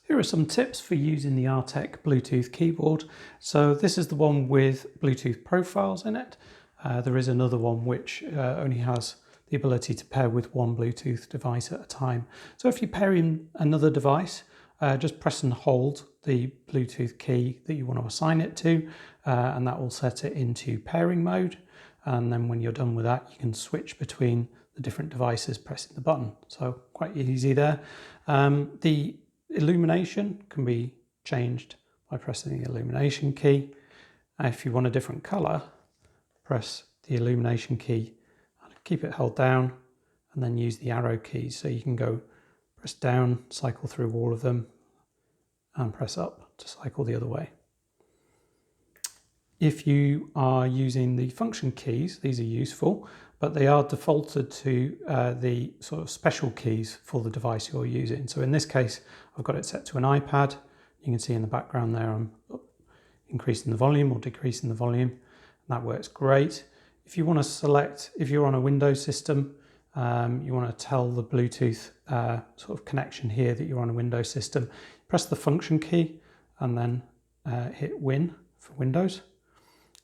Here are some tips for using the Arteck Bluetooth keyboard. So this is the one with Bluetooth profiles in it. There is another one which only has the ability to pair with one Bluetooth device at a time. So if you pair in another device, just press and hold the Bluetooth key that you want to assign it to, and that will set it into pairing mode. And then when you're done with that, you can switch between the different devices pressing the button. So quite easy there. The illumination can be changed by pressing the illumination key. If you want a different color, press the illumination key and keep it held down, and then use the arrow keys. So you can go press down, cycle through all of them, and press up to cycle the other way. If you are using the function keys, these are useful, but they are defaulted to the sort of special keys for the device you're using. So in this case, I've got it set to an iPad. You can see in the background there, I'm increasing the volume or decreasing the volume. And that works great. If you want to select, if you're on a Windows system, you want to tell the Bluetooth sort of connection here that you're on a Windows system, press the function key and then hit Win for Windows.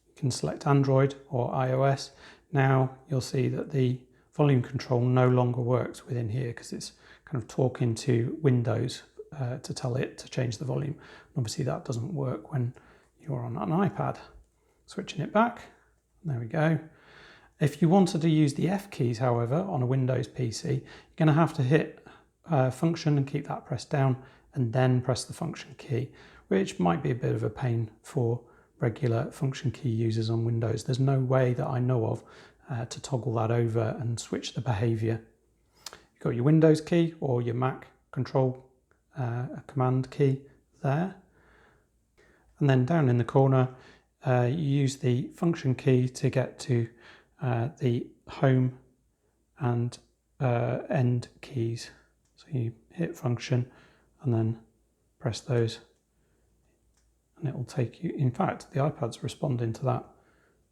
You can select Android or iOS. Now you'll see that the volume control no longer works within here because it's kind of talking to Windows to tell it to change the volume. Obviously that doesn't work when you're on an iPad. Switching it back, there we go. If you wanted to use the F keys, however, on a Windows PC, you're going to have to hit function and keep that pressed down and then press the function key, which might be a bit of a pain for regular function key users on Windows. There's no way that I know of to toggle that over and switch the behavior. You've got your Windows key or your Mac control command key there. And then down in the corner, you use the function key to get to the home and end keys. So you hit function and then press those, and it will take you, in fact, the iPad's responding to that,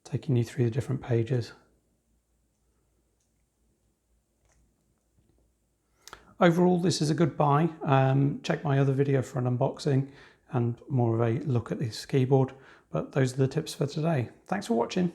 taking you through the different pages. Overall, this is a good buy. Check my other video for an unboxing and more of a look at this keyboard, but those are the tips for today. Thanks for watching.